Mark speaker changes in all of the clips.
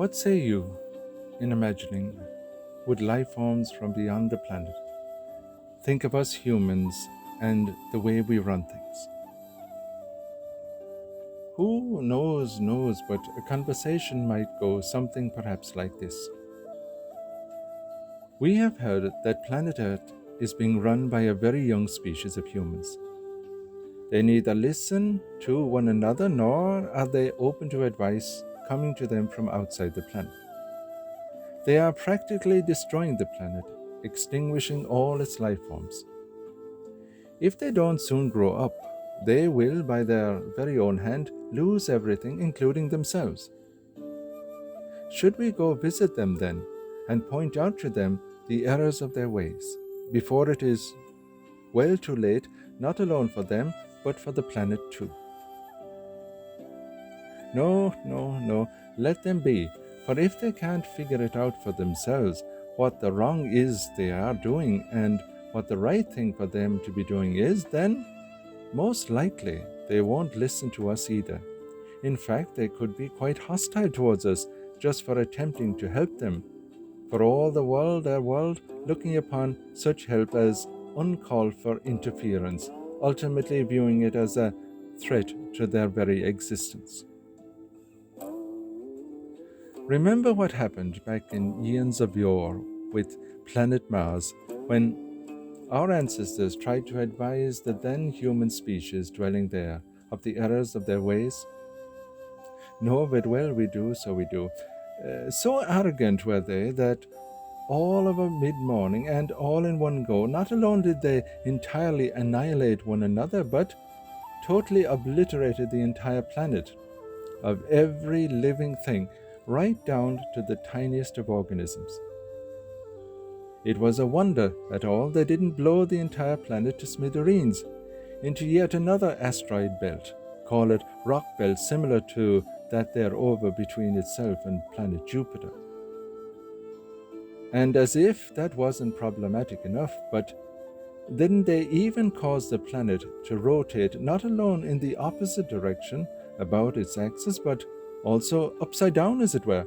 Speaker 1: What say you in imagining would life forms from beyond the planet think of us humans and the way we run things? Who knows, but a conversation might go something perhaps like this. We have heard that planet Earth is being run by a very young species of humans. They neither listen to one another nor are they open to advice coming to them from outside the planet. They are practically destroying the planet, extinguishing all its life forms. If they don't soon grow up, they will, by their very own hand, lose everything, including themselves. Should we go visit them then, and point out to them the errors of their ways, before it is well too late, not alone for them, but for the planet too? No, let them be, for if they can't figure it out for themselves, what the wrong is they are doing and what the right thing for them to be doing is, then most likely they won't listen to us either. In fact, they could be quite hostile towards us just for attempting to help them. For all the world, their world, looking upon such help as uncalled for interference, ultimately viewing it as a threat to their very existence. Remember what happened back in eons of yore with planet Mars, when our ancestors tried to advise the then human species dwelling there of the errors of their ways? No, but well, we do. So arrogant were they that all of a mid-morning and all in one go, not alone did they entirely annihilate one another, but totally obliterated the entire planet of every living thing, right down to the tiniest of organisms. It was a wonder at all they didn't blow the entire planet to smithereens, into yet another asteroid belt, call it rock belt, similar to that there over between itself and planet Jupiter. And as if that wasn't problematic enough, but didn't they even cause the planet to rotate not alone in the opposite direction about its axis, but also upside down, as it were,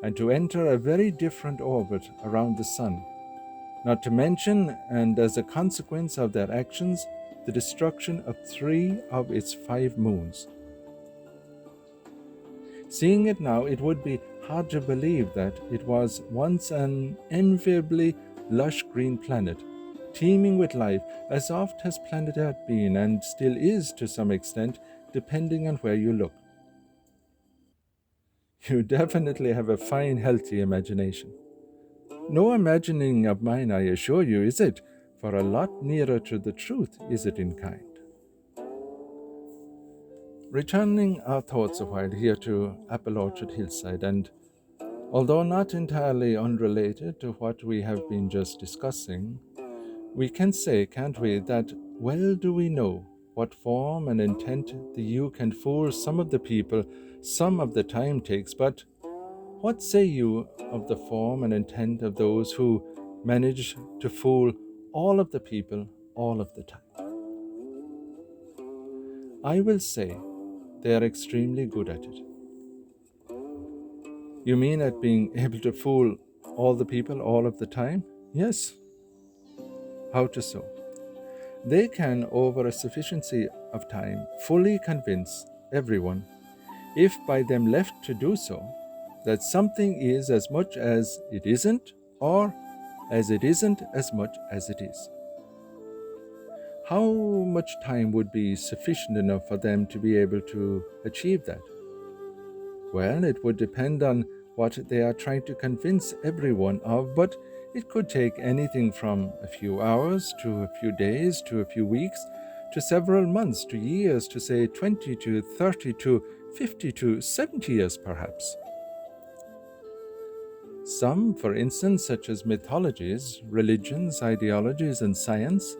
Speaker 1: and to enter a very different orbit around the Sun? Not to mention, and as a consequence of their actions, the destruction of 3 of its 5 moons. Seeing it now, it would be hard to believe that it was once an enviably lush green planet, teeming with life, as oft has planet Earth been, and still is to some extent, depending on where you look. You definitely have a fine, healthy imagination. No imagining of mine, I assure you, is it? For a lot nearer to the truth is it in kind. Returning our thoughts a while here to Apple Orchard Hillside, and although not entirely unrelated to what we have been just discussing, we can say, can't we, that well do we know what form and intent the you can fool some of the people some of the time takes, but what say you of the form and intent of those who manage to fool all of the people all of the time? I will say they are extremely good at it. You mean at being able to fool all the people all of the time? Yes. How to so? They can, over a sufficiency of time, fully convince everyone, if by them left to do so, that something is as much as it isn't, or as it isn't as much as it is. How much time would be sufficient enough for them to be able to achieve that? Well, it would depend on what they are trying to convince everyone of, but it could take anything from a few hours to a few days to a few weeks to several months to years to say 20 to 30 to 50 to 70 years perhaps. Some, for instance, such as mythologies, religions, ideologies, and sciences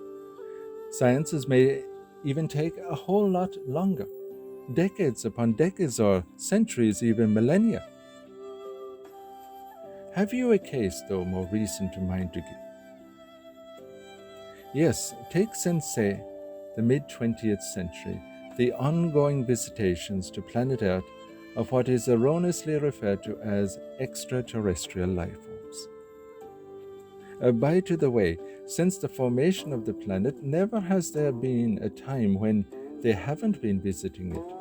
Speaker 1: may even take a whole lot longer, decades upon decades or centuries, even millennia. Have you a case, though, more recent to mind to give? Yes, take since, say, the mid-20th century, the ongoing visitations to planet Earth of what is erroneously referred to as extraterrestrial life forms. By the way, since the formation of the planet, never has there been a time when they haven't been visiting it.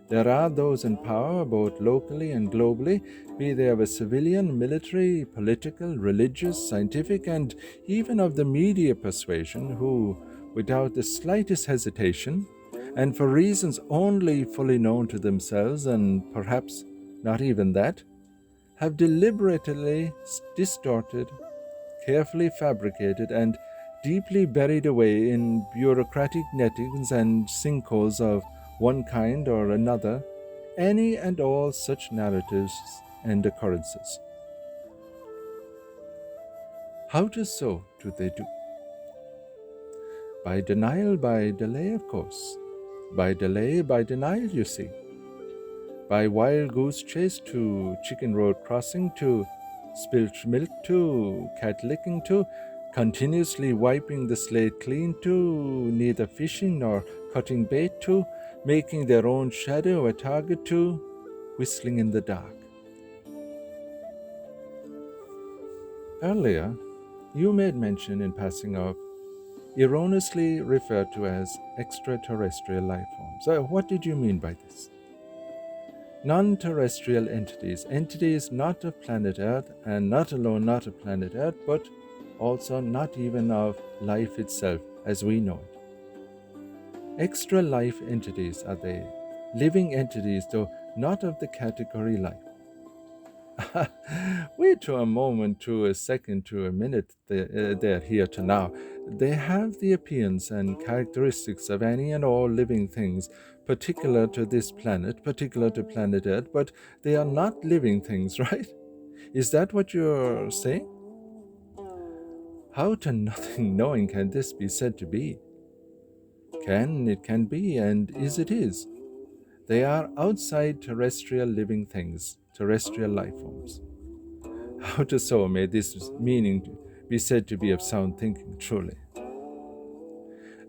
Speaker 1: There are those in power, both locally and globally, be they of a civilian, military, political, religious, scientific, and even of the media persuasion, who, without the slightest hesitation, and for reasons only fully known to themselves, and perhaps not even that, have deliberately distorted, carefully fabricated, and deeply buried away in bureaucratic nettings and sinkholes of one kind or another any and all such narratives and occurrences. How so do they do? By denial, by delay, of course. By delay, by denial, you see. By wild goose chase to chicken road crossing to spilt milk to cat licking to continuously wiping the slate clean to neither fishing nor cutting bait to making their own shadow a target to whistling in the dark. Earlier, you made mention in passing of erroneously referred to as extraterrestrial life forms. So what did you mean by this? Non-terrestrial entities, entities not of planet Earth, and not alone not of planet Earth, but also not even of life itself as we know it. Extra life entities are they, living entities, though not of the category life. Wait to a moment, to a second, to a minute, they're here to now. They have the appearance and characteristics of any and all living things, particular to this planet, particular to planet Earth, but they are not living things, right? Is that what you're saying? How to nothing knowing can this be said to be? It can be, and it is. They are outside terrestrial living things, terrestrial life forms. How so may this meaning be said to be of sound thinking, truly?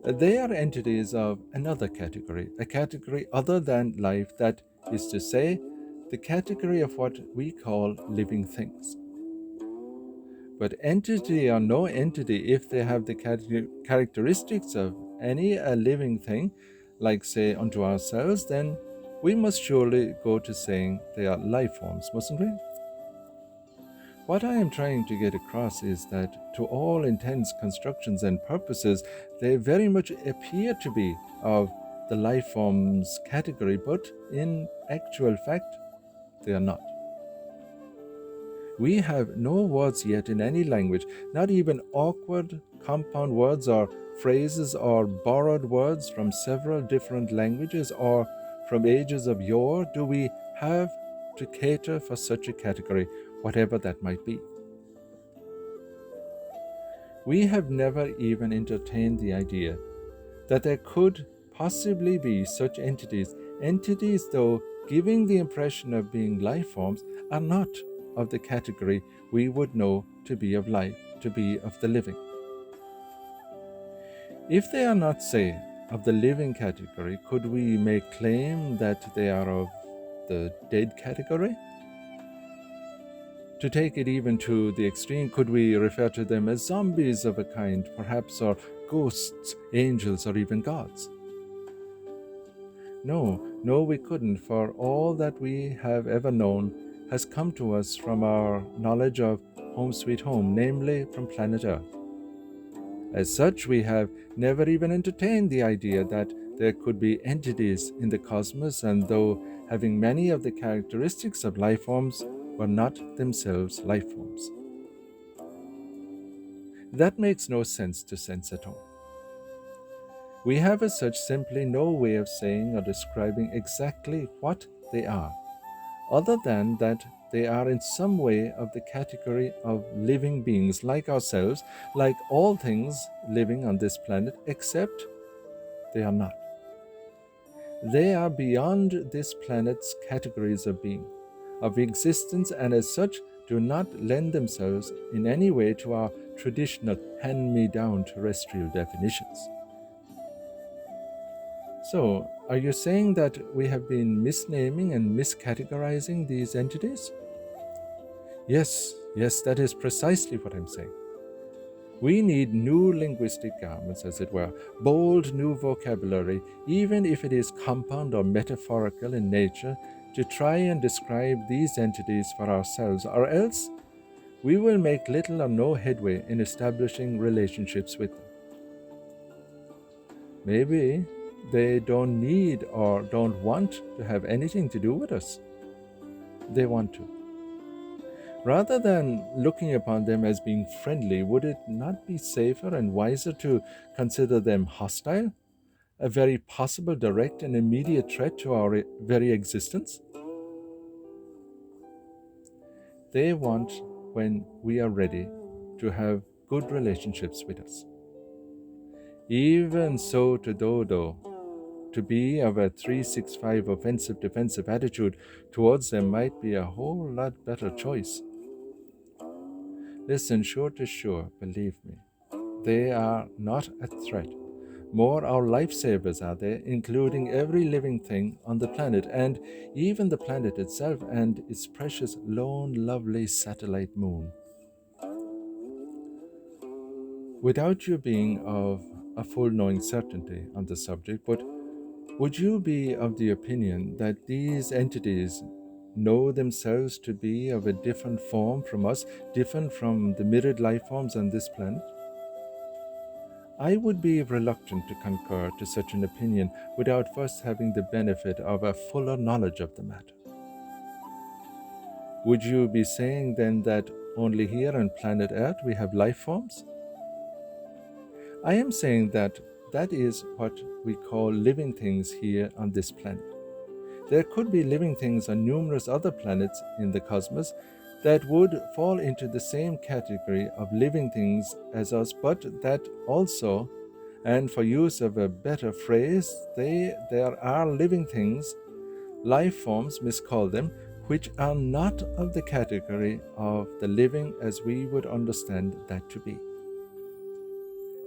Speaker 1: They are entities of another category, a category other than life, that is to say, the category of what we call living things. But entity or no entity, if they have the characteristics of any living thing, like say unto ourselves, then we must surely go to saying they are life forms, mustn't we? What I am trying to get across is that to all intents, constructions, and purposes, they very much appear to be of the life forms category, but in actual fact, they are not. We have no words yet in any language, not even awkward compound words or phrases or borrowed words from several different languages or from ages of yore, do we have to cater for such a category, whatever that might be. We have never even entertained the idea that there could possibly be such entities, entities though giving the impression of being life forms, are not of the category we would know to be of life, to be of the living. If they are not, say, of the living category, could we make claim that they are of the dead category? To take it even to the extreme, could we refer to them as zombies of a kind, perhaps, or ghosts, angels, or even gods? No, we couldn't, for all that we have ever known has come to us from our knowledge of home sweet home, namely from planet Earth. As such, we have never even entertained the idea that there could be entities in the cosmos, and though having many of the characteristics of life forms, were not themselves life forms. That makes no sense to sense at all. We have as such simply no way of saying or describing exactly what they are, other than that they are in some way of the category of living beings like ourselves, like all things living on this planet, except they are not. They are beyond this planet's categories of being, of existence, and as such do not lend themselves in any way to our traditional hand-me-down terrestrial definitions. So, are you saying that we have been misnaming and miscategorizing these entities? Yes, that is precisely what I'm saying. We need new linguistic garments, as it were, bold new vocabulary, even if it is compound or metaphorical in nature, to try and describe these entities for ourselves, or else we will make little or no headway in establishing relationships with them. Maybe they don't need or don't want to have anything to do with us. They want to. Rather than looking upon them as being friendly, would it not be safer and wiser to consider them hostile, a very possible direct and immediate threat to our very existence? They want, when we are ready, to have good relationships with us. Even so, to Dodo, to be of a 365 offensive defensive attitude towards them might be a whole lot better choice. Listen, sure to sure, believe me, they are not a threat. More, our lifesavers are there, including every living thing on the planet, and even the planet itself and its precious, lone, lovely satellite moon. Without you being of a full knowing certainty on the subject, but would you be of the opinion that these entities know themselves to be of a different form from us, different from the myriad life forms on this planet? I would be reluctant to concur to such an opinion without first having the benefit of a fuller knowledge of the matter. Would you be saying then that only here on planet Earth we have life forms? I am saying that that is what we call living things here on this planet. There could be living things on numerous other planets in the cosmos that would fall into the same category of living things as us, but that also, and for use of a better phrase, there are living things, life forms, miscall them, which are not of the category of the living as we would understand that to be.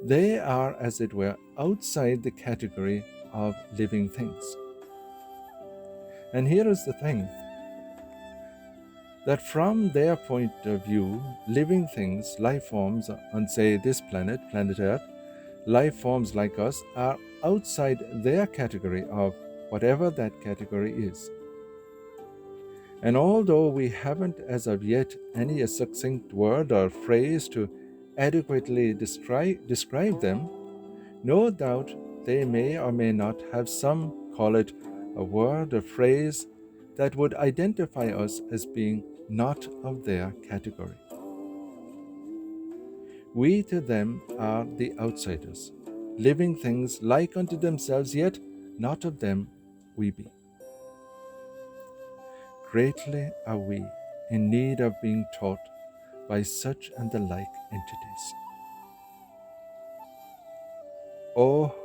Speaker 1: They are, as it were, outside the category of living things. And here is the thing, that from their point of view, living things, life forms on, say, this planet, planet Earth, life forms like us, are outside their category of whatever that category is. And although we haven't as of yet any succinct word or phrase to adequately describe them, no doubt they may or may not have some, call it a word or phrase, that would identify us as being not of their category. We to them are the outsiders, living things like unto themselves, yet not of them we be. Greatly are we in need of being taught by such and the like entities. Oh,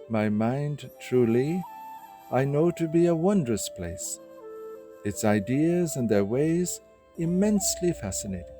Speaker 1: my mind truly I know to be a wondrous place, its ideas and their ways immensely fascinating.